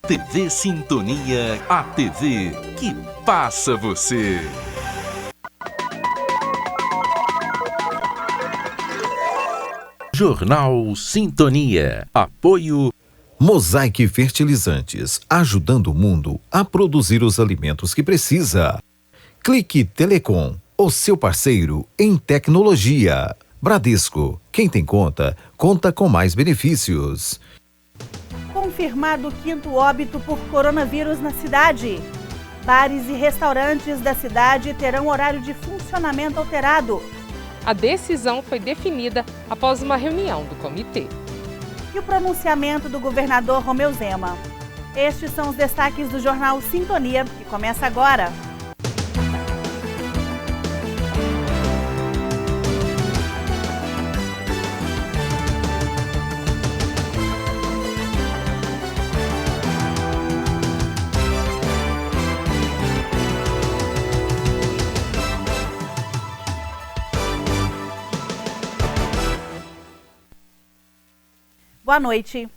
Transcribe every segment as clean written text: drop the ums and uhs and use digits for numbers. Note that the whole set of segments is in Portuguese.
TV Sintonia, a TV que passa você. Jornal Sintonia. Apoio Mosaic Fertilizantes, ajudando o mundo a produzir os alimentos que precisa. Clique Telecom, o seu parceiro em tecnologia. Bradesco, quem tem conta, conta com mais benefícios. Confirmado o 5º óbito por coronavírus na cidade. Bares e restaurantes da cidade terão horário de funcionamento alterado. A decisão foi definida após uma reunião do comitê. E o pronunciamento do governador Romeu Zema. Estes são os destaques do Jornal Sintonia, que começa agora. Boa noite.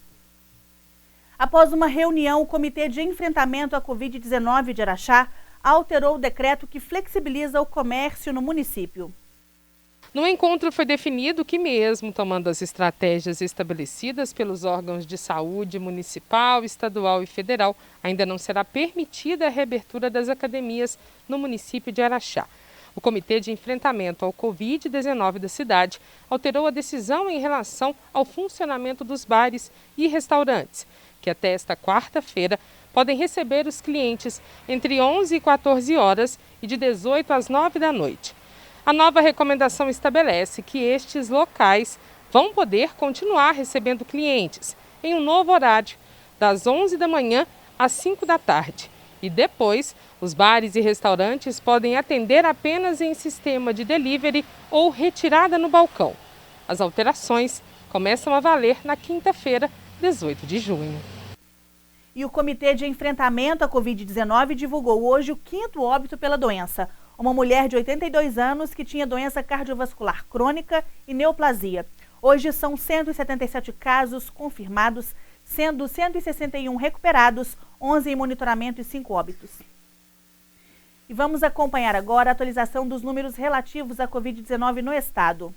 Após uma reunião, o Comitê de Enfrentamento à Covid-19 de Araxá alterou o decreto que flexibiliza o comércio no município. No encontro foi definido que, mesmo tomando as estratégias estabelecidas pelos órgãos de saúde municipal, estadual e federal, ainda não será permitida a reabertura das academias no município de Araxá. O Comitê de Enfrentamento ao Covid-19 da cidade alterou a decisão em relação ao funcionamento dos bares e restaurantes, que até esta quarta-feira podem receber os clientes entre 11 e 14 horas e de 18 às 9 da noite. A nova recomendação estabelece que estes locais vão poder continuar recebendo clientes em um novo horário, das 11 da manhã às 5 da tarde. E depois, os bares e restaurantes podem atender apenas em sistema de delivery ou retirada no balcão. As alterações começam a valer na quinta-feira, 18 de junho. E o Comitê de Enfrentamento à Covid-19 divulgou hoje o 5º óbito pela doença. Uma mulher de 82 anos que tinha doença cardiovascular crônica e neoplasia. Hoje são 177 casos confirmados, sendo 161 recuperados, 11 em monitoramento e 5 óbitos. E vamos acompanhar agora a atualização dos números relativos à Covid-19 no estado.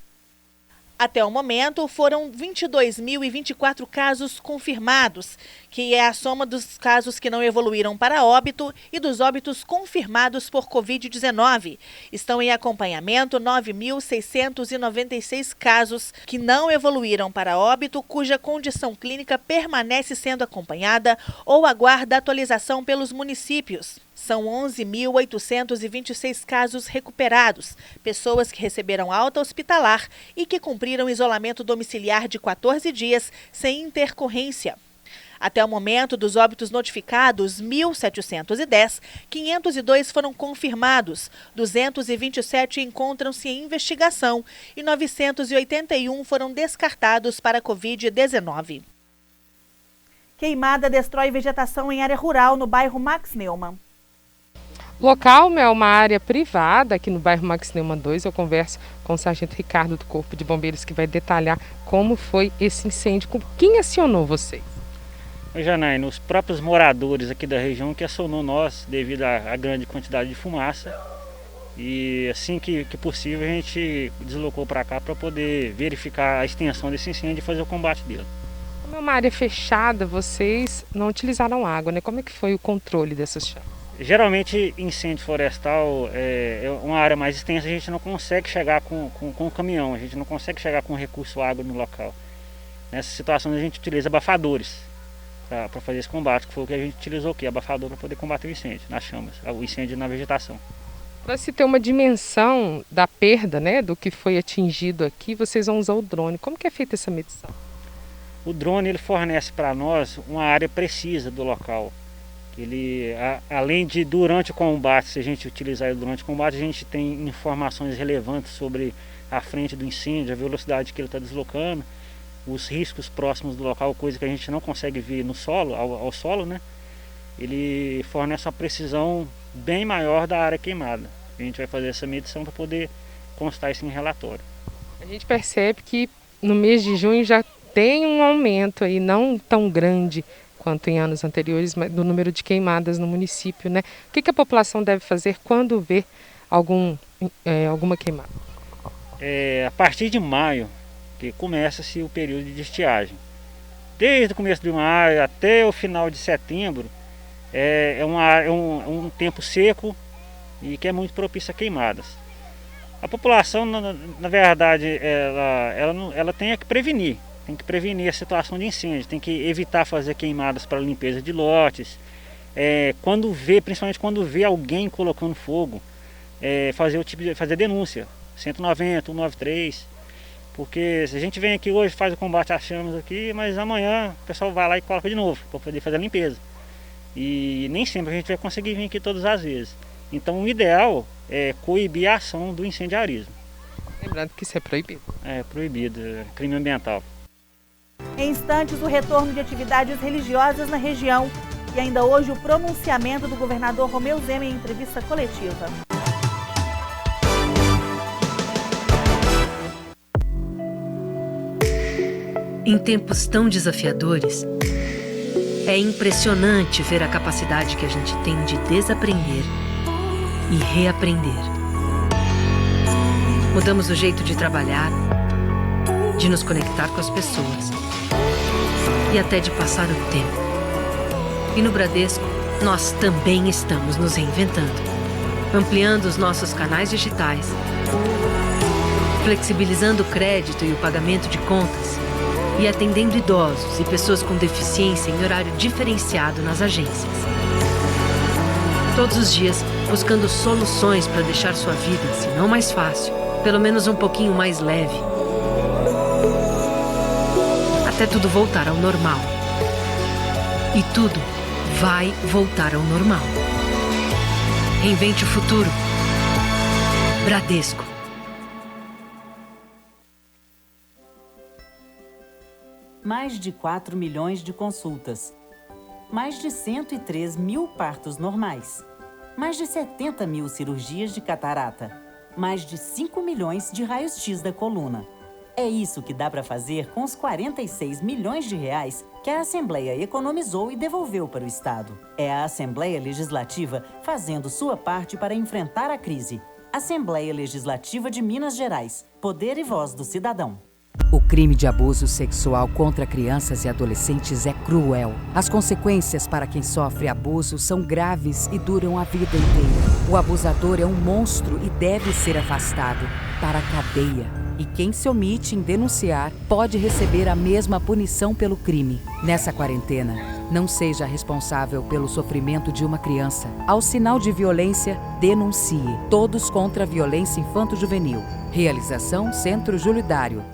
Até o momento, foram 22.024 casos confirmados, que é a soma dos casos que não evoluíram para óbito e dos óbitos confirmados por Covid-19. Estão em acompanhamento 9.696 casos que não evoluíram para óbito, cuja condição clínica permanece sendo acompanhada ou aguarda atualização pelos municípios. São 11.826 casos recuperados, pessoas que receberam alta hospitalar e que cumpriram isolamento domiciliar de 14 dias sem intercorrência. Até o momento dos óbitos notificados, 1.710, 502 foram confirmados, 227 encontram-se em investigação e 981 foram descartados para a Covid-19. Queimada destrói vegetação em área rural no bairro Max Neumann. O local é uma área privada aqui no bairro Max Neumann 2. Eu converso com o sargento Ricardo do Corpo de Bombeiros, que vai detalhar como foi esse incêndio. Quem acionou vocês? Oi, Janaína, os próprios moradores aqui da região que acionou nós devido à grande quantidade de fumaça. E assim que possível a gente deslocou para cá para poder verificar a extensão desse incêndio e fazer o combate dele. Como é uma área fechada, vocês não utilizaram água, né? Como é que foi o controle dessas chamas? Geralmente, incêndio florestal é uma área mais extensa, a gente não consegue chegar com o caminhão, a gente não consegue chegar com recurso água no local. Nessa situação a gente utiliza abafadores para fazer esse combate, que foi o que a gente utilizou aqui, abafador para poder combater o incêndio nas chamas, o incêndio na vegetação. Para se ter uma dimensão da perda, né, do que foi atingido aqui, vocês vão usar o drone. Como que é feita essa medição? O drone ele fornece para nós uma área precisa do local. Ele, além de durante o combate, se a gente utilizar ele durante o combate, a gente tem informações relevantes sobre a frente do incêndio, a velocidade que ele está deslocando, os riscos próximos do local, coisa que a gente não consegue ver no solo, ao solo, né? Ele fornece uma precisão bem maior da área queimada. A gente vai fazer essa medição para poder constar isso em relatório. A gente percebe que no mês de junho já tem um aumento aí, não tão grande quanto em anos anteriores do número de queimadas no município, né? O que a população deve fazer quando vê alguma queimada? A partir de maio, que começa-se o período de estiagem. Desde o começo de maio até o final de setembro, é um tempo seco e que é muito propício a queimadas. A população, na verdade, ela tem que prevenir a situação de incêndio, tem que evitar fazer queimadas para limpeza de lotes, principalmente quando vê alguém colocando fogo, fazer denúncia, 190, 193, porque se a gente vem aqui hoje, faz o combate às chamas aqui, mas amanhã o pessoal vai lá e coloca de novo para poder fazer a limpeza. E nem sempre a gente vai conseguir vir aqui todas as vezes. Então o ideal é coibir a ação do incendiarismo. Lembrando que isso é proibido. É proibido, é crime ambiental. Em instantes, o retorno de atividades religiosas na região e ainda hoje o pronunciamento do governador Romeu Zema em entrevista coletiva. Em tempos tão desafiadores, é impressionante ver a capacidade que a gente tem de desaprender e reaprender. Mudamos o jeito de trabalhar, de nos conectar com as pessoas e até de passar o tempo. E no Bradesco, nós também estamos nos reinventando, ampliando os nossos canais digitais, flexibilizando o crédito e o pagamento de contas e atendendo idosos e pessoas com deficiência em horário diferenciado nas agências. Todos os dias, buscando soluções para deixar sua vida, se não mais fácil, pelo menos um pouquinho mais leve. Até tudo voltar ao normal. E tudo vai voltar ao normal. Reinvente o futuro. Bradesco. Mais de 4 milhões de consultas. Mais de 103 mil partos normais. Mais de 70 mil cirurgias de catarata. Mais de 5 milhões de raios-x da coluna. É isso que dá para fazer com os 46 milhões de reais que a Assembleia economizou e devolveu para o Estado. É a Assembleia Legislativa fazendo sua parte para enfrentar a crise. Assembleia Legislativa de Minas Gerais. Poder e voz do cidadão. O crime de abuso sexual contra crianças e adolescentes é cruel. As consequências para quem sofre abuso são graves e duram a vida inteira. O abusador é um monstro e deve ser afastado para a cadeia. E quem se omite em denunciar pode receber a mesma punição pelo crime. Nessa quarentena, não seja responsável pelo sofrimento de uma criança. Ao sinal de violência, denuncie. Todos contra a violência infanto-juvenil. Realização Centro Júlio Dário.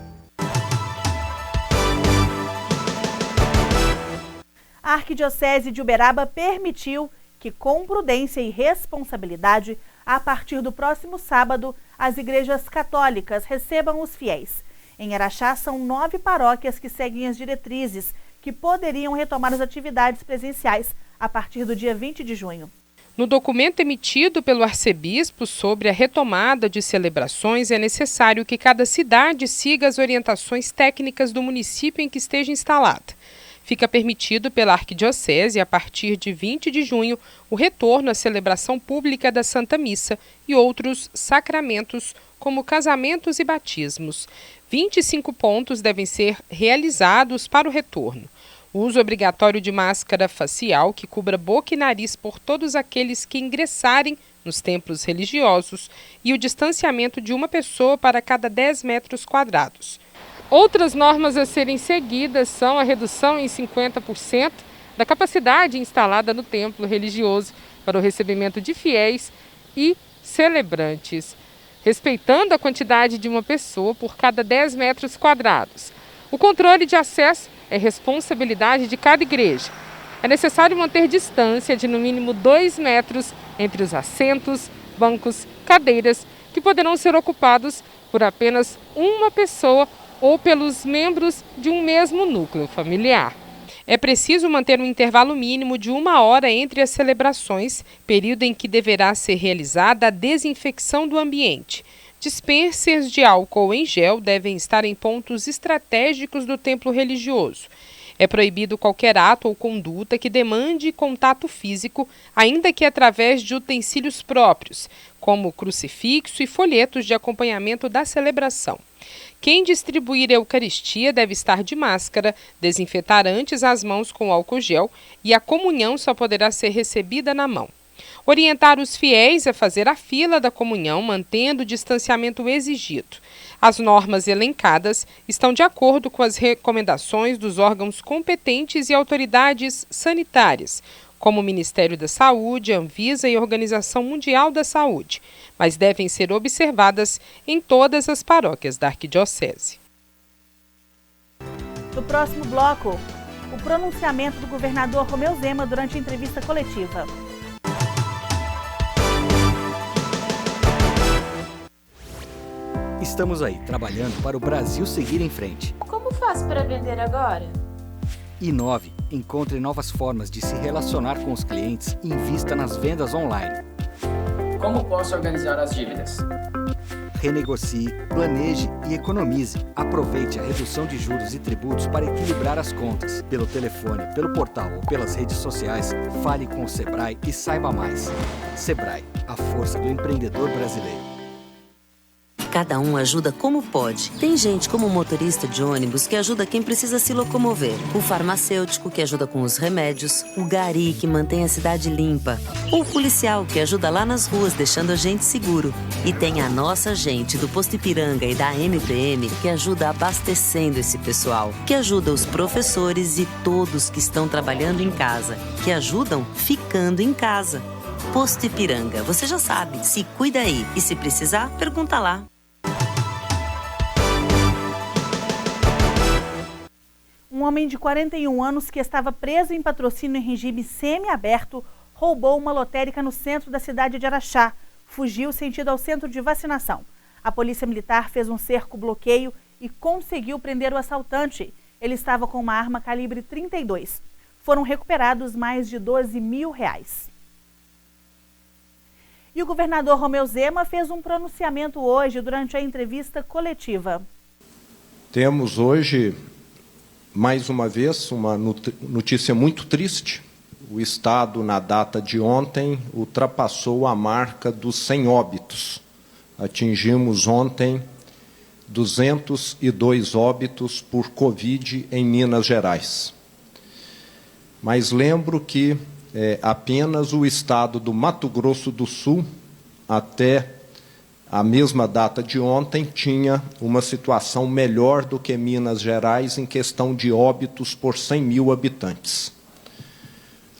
A Arquidiocese de Uberaba permitiu que, com prudência e responsabilidade, a partir do próximo sábado, as igrejas católicas recebam os fiéis. Em Araxá, são 9 paróquias que seguem as diretrizes, que poderiam retomar as atividades presenciais a partir do dia 20 de junho. No documento emitido pelo arcebispo sobre a retomada de celebrações, é necessário que cada cidade siga as orientações técnicas do município em que esteja instalada. Fica permitido pela Arquidiocese, a partir de 20 de junho, o retorno à celebração pública da Santa Missa e outros sacramentos, como casamentos e batismos. 25 pontos devem ser realizados para o retorno. O uso obrigatório de máscara facial, que cubra boca e nariz por todos aqueles que ingressarem nos templos religiosos, e o distanciamento de uma pessoa para cada 10 metros quadrados. Outras normas a serem seguidas são a redução em 50% da capacidade instalada no templo religioso para o recebimento de fiéis e celebrantes, respeitando a quantidade de uma pessoa por cada 10 metros quadrados. O controle de acesso é responsabilidade de cada igreja. É necessário manter distância de no mínimo 2 metros entre os assentos, bancos, cadeiras, que poderão ser ocupados por apenas uma pessoa ou pelos membros de um mesmo núcleo familiar. É preciso manter um intervalo mínimo de 1 hora entre as celebrações, período em que deverá ser realizada a desinfecção do ambiente. Dispensers de álcool em gel devem estar em pontos estratégicos do templo religioso. É proibido qualquer ato ou conduta que demande contato físico, ainda que através de utensílios próprios, como crucifixo e folhetos de acompanhamento da celebração. Quem distribuir a Eucaristia deve estar de máscara, desinfetar antes as mãos com álcool gel e a comunhão só poderá ser recebida na mão. Orientar os fiéis a fazer a fila da comunhão, mantendo o distanciamento exigido. As normas elencadas estão de acordo com as recomendações dos órgãos competentes e autoridades sanitárias, como o Ministério da Saúde, Anvisa e Organização Mundial da Saúde, mas devem ser observadas em todas as paróquias da Arquidiocese. No próximo bloco, o pronunciamento do governador Romeu Zema durante a entrevista coletiva. Estamos aí, trabalhando para o Brasil seguir em frente. Como faço para vender agora? Inove, encontre novas formas de se relacionar com os clientes e invista nas vendas online. Como posso organizar as dívidas? Renegocie, planeje e economize. Aproveite a redução de juros e tributos para equilibrar as contas. Pelo telefone, pelo portal ou pelas redes sociais, fale com o Sebrae e saiba mais. Sebrae, a força do empreendedor brasileiro. Cada um ajuda como pode. Tem gente como o motorista de ônibus que ajuda quem precisa se locomover. O farmacêutico que ajuda com os remédios. O gari que mantém a cidade limpa. O policial que ajuda lá nas ruas deixando a gente seguro. E tem a nossa gente do Posto Ipiranga e da MPM que ajuda abastecendo esse pessoal. Que ajuda os professores e todos que estão trabalhando em casa. Que ajudam ficando em casa. Posto Ipiranga, você já sabe. Se cuida aí. E se precisar, pergunta lá. Um homem de 41 anos que estava preso em patrocínio em regime semiaberto roubou uma lotérica no centro da cidade de Araxá. Fugiu sentido ao centro de vacinação. A polícia militar fez um cerco-bloqueio e conseguiu prender o assaltante. Ele estava com uma arma calibre 32. Foram recuperados mais de R$12 mil. E o governador Romeu Zema fez um pronunciamento hoje durante a entrevista coletiva. Temos hoje, mais uma vez, uma notícia muito triste. O Estado, na data de ontem, ultrapassou a marca dos 100 óbitos. Atingimos ontem 202 óbitos por Covid em Minas Gerais. Mas lembro que apenas o Estado do Mato Grosso do Sul, até a mesma data de ontem, tinha uma situação melhor do que Minas Gerais em questão de óbitos por 100 mil habitantes.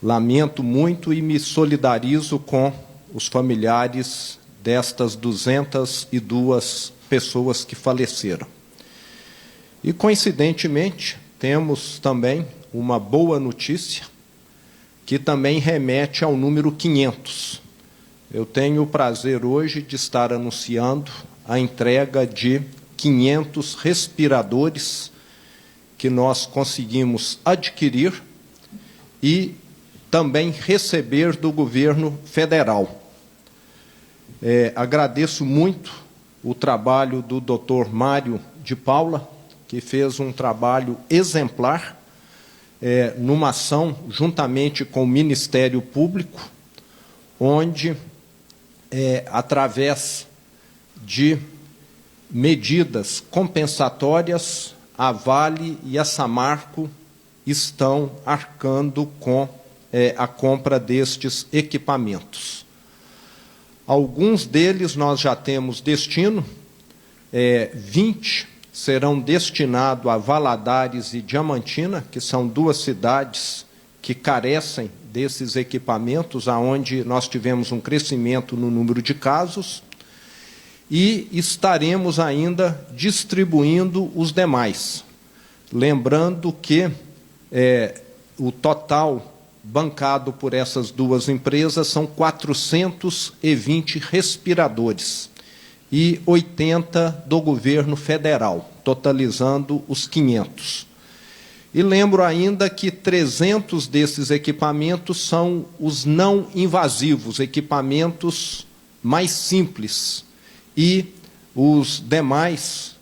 Lamento muito e me solidarizo com os familiares destas 202 pessoas que faleceram. E, coincidentemente, temos também uma boa notícia, que também remete ao número 500. Eu tenho o prazer hoje de estar anunciando a entrega de 500 respiradores que nós conseguimos adquirir e também receber do governo federal. Agradeço muito o trabalho do Dr. Mário de Paula, que fez um trabalho exemplar numa ação juntamente com o Ministério Público, onde, através de medidas compensatórias, a Vale e a Samarco estão arcando com a compra destes equipamentos. Alguns deles nós já temos destino, 20 serão destinados a Valadares e Diamantina, que são duas cidades que carecem desses equipamentos, aonde nós tivemos um crescimento no número de casos, e estaremos ainda distribuindo os demais. Lembrando que o total bancado por essas duas empresas são 420 respiradores e 80 do governo federal, totalizando os 500. E lembro ainda que 300 desses equipamentos são os não invasivos, equipamentos mais simples, e os demais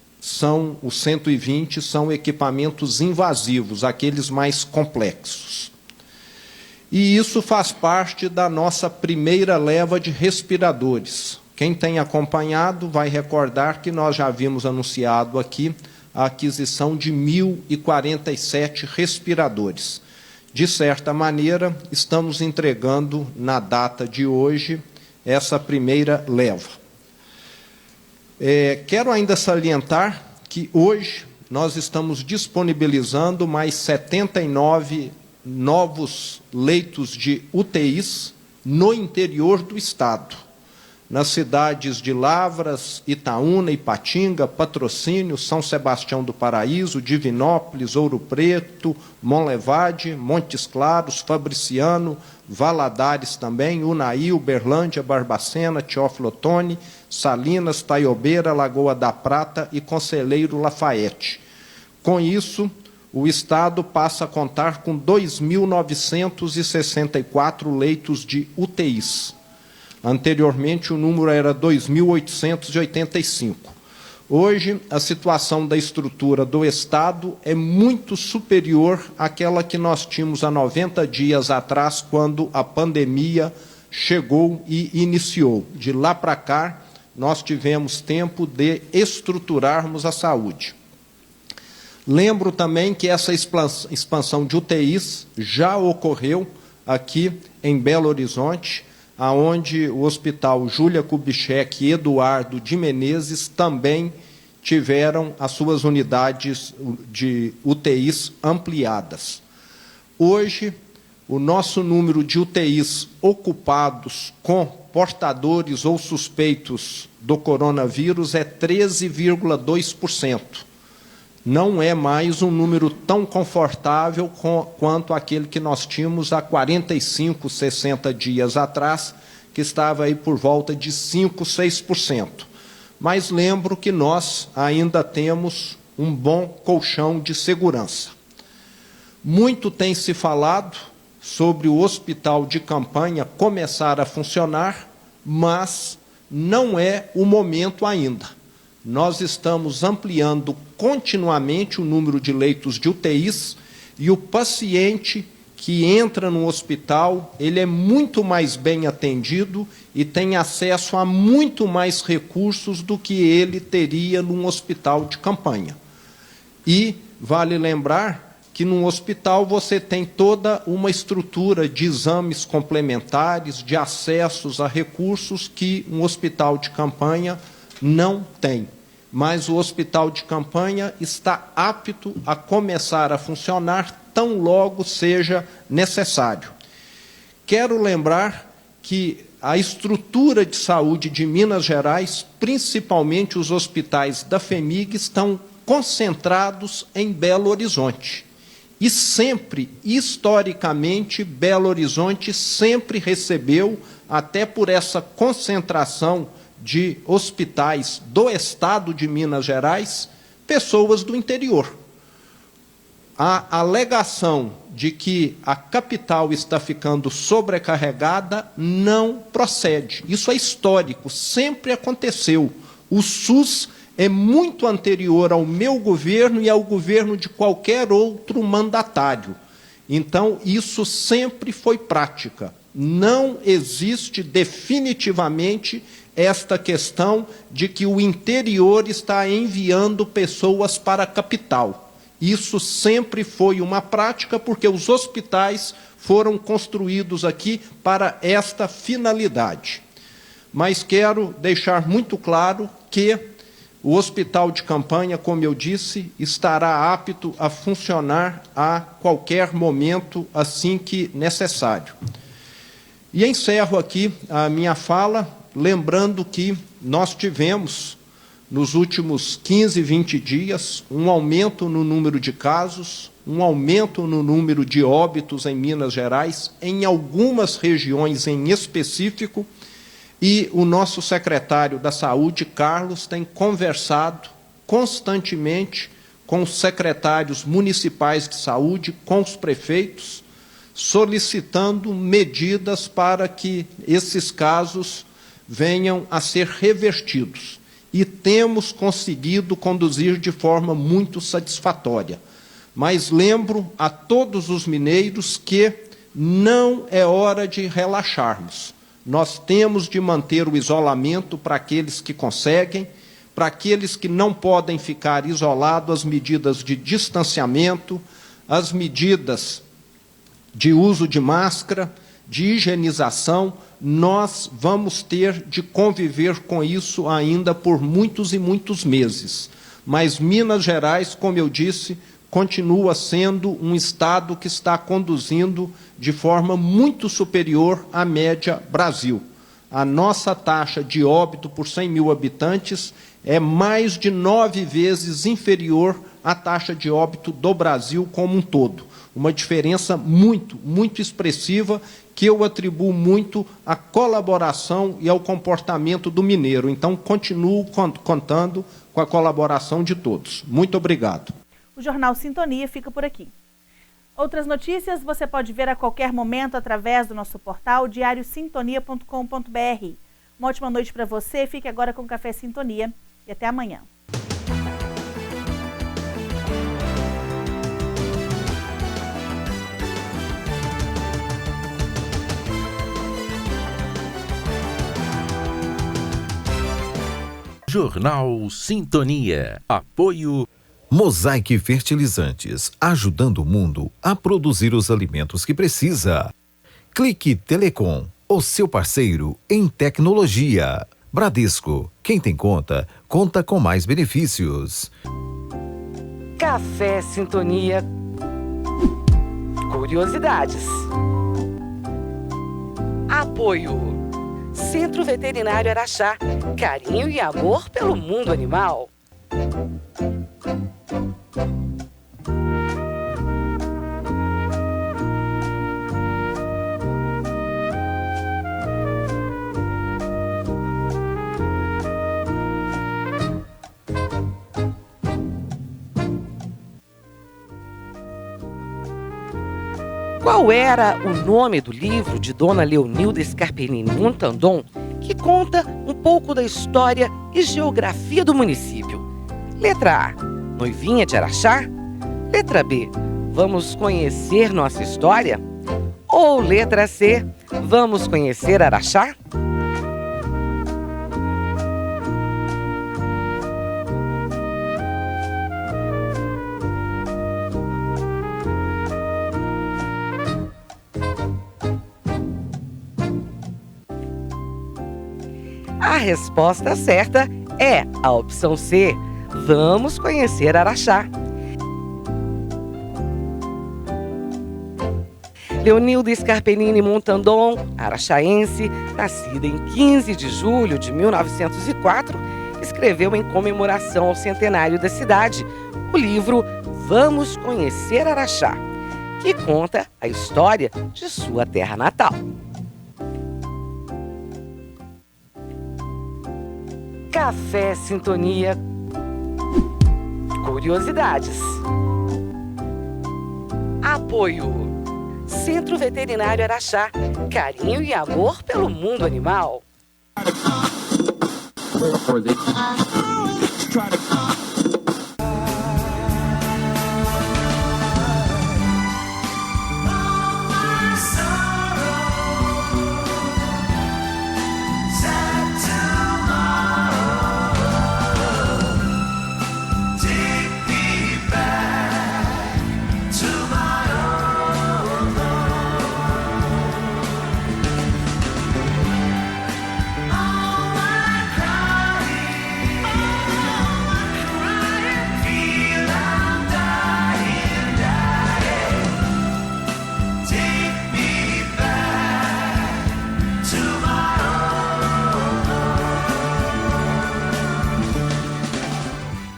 os 120 são equipamentos invasivos, aqueles mais complexos. E isso faz parte da nossa primeira leva de respiradores. Quem tem acompanhado vai recordar que nós já havíamos anunciado aqui a aquisição de 1.047 respiradores. De certa maneira, estamos entregando, na data de hoje, essa primeira leva. Quero ainda salientar que hoje nós estamos disponibilizando mais 79 novos leitos de UTIs no interior do Estado, nas cidades de Lavras, Itaúna, Ipatinga, Patrocínio, São Sebastião do Paraíso, Divinópolis, Ouro Preto, Monlevade, Montes Claros, Fabriciano, Valadares também, Unaí, Uberlândia, Barbacena, Teófilo Otoni, Salinas, Taiobeira, Lagoa da Prata e Conselheiro Lafayette. Com isso, o Estado passa a contar com 2.964 leitos de UTIs. Anteriormente, o número era 2.885. Hoje, a situação da estrutura do Estado é muito superior àquela que nós tínhamos há 90 dias atrás, quando a pandemia chegou e iniciou. De lá para cá, nós tivemos tempo de estruturarmos a saúde. Lembro também que essa expansão de UTIs já ocorreu aqui em Belo Horizonte, aonde o Hospital Júlia Kubitschek e Eduardo de Menezes também tiveram as suas unidades de UTIs ampliadas. Hoje, o nosso número de UTIs ocupados com portadores ou suspeitos do coronavírus é 13,2%. Não é mais um número tão confortável quanto aquele que nós tínhamos há 45, 60 dias atrás, que estava aí por volta de 5, 6%. Mas lembro que nós ainda temos um bom colchão de segurança. Muito tem se falado sobre o hospital de campanha começar a funcionar, mas não é o momento ainda. Nós estamos ampliando continuamente o número de leitos de UTIs e o paciente que entra no hospital, ele é muito mais bem atendido e tem acesso a muito mais recursos do que ele teria num hospital de campanha. E vale lembrar que num hospital você tem toda uma estrutura de exames complementares, de acessos a recursos que um hospital de campanha não tem. Mas o hospital de campanha está apto a começar a funcionar tão logo seja necessário. Quero lembrar que a estrutura de saúde de Minas Gerais, principalmente os hospitais da FHEMIG, estão concentrados em Belo Horizonte. E sempre, historicamente, Belo Horizonte sempre recebeu, até por essa concentração de hospitais do Estado de Minas Gerais, pessoas do interior. A alegação de que a capital está ficando sobrecarregada não procede. Isso é histórico, sempre aconteceu. O SUS é muito anterior ao meu governo e ao governo de qualquer outro mandatário. Então, isso sempre foi prática. Não existe definitivamente esta questão de que o interior está enviando pessoas para a capital. Isso sempre foi uma prática, porque os hospitais foram construídos aqui para esta finalidade. Mas quero deixar muito claro que o hospital de campanha, como eu disse, estará apto a funcionar a qualquer momento, assim que necessário. E encerro aqui a minha fala, lembrando que nós tivemos, nos últimos 15, 20 dias, um aumento no número de casos, um aumento no número de óbitos em Minas Gerais, em algumas regiões em específico, e o nosso secretário da Saúde, Carlos, tem conversado constantemente com os secretários municipais de saúde, com os prefeitos, solicitando medidas para que esses casos venham a ser revertidos. e temos conseguido conduzir de forma muito satisfatória. Mas lembro a todos os mineiros que não é hora de relaxarmos. Nós temos de manter o isolamento para aqueles que conseguem, para aqueles que não podem ficar isolados, as medidas de distanciamento, as medidas de uso de máscara, de higienização, nós vamos ter de conviver com isso ainda por muitos e muitos meses. Mas Minas Gerais, como eu disse, continua sendo um estado que está conduzindo de forma muito superior à média Brasil. A nossa taxa de óbito por 100 mil habitantes é mais de 9 vezes inferior à taxa de óbito do Brasil como um todo. Uma diferença muito, muito expressiva que eu atribuo muito à colaboração e ao comportamento do mineiro. Então, continuo contando com a colaboração de todos. Muito obrigado. O Jornal Sintonia fica por aqui. Outras notícias você pode ver a qualquer momento através do nosso portal diariosintonia.com.br. Uma ótima noite para você, fique agora com o Café Sintonia e até amanhã. Jornal Sintonia. Apoio Mosaic Fertilizantes, ajudando o mundo a produzir os alimentos que precisa. Clique Telecom, o seu parceiro em tecnologia. Bradesco, quem tem conta, conta com mais benefícios. Café Sintonia. Curiosidades. Apoio Centro Veterinário Araxá, carinho e amor pelo mundo animal. Qual era o nome do livro de Dona Leonilda Scarpellini Montandon, que conta um pouco da história e geografia do município? Letra A, Noivinha de Araxá? Letra B, Vamos conhecer nossa história? Ou letra C, Vamos conhecer Araxá? A resposta certa é a opção C. Vamos conhecer Araxá. Leonilda Scarpellini Montandon, araxaense, nascida em 15 de julho de 1904, escreveu em comemoração ao centenário da cidade o livro Vamos Conhecer Araxá, que conta a história de sua terra natal. Café Sintonia. Curiosidades. Apoio Centro Veterinário Araxá, carinho e amor pelo mundo animal.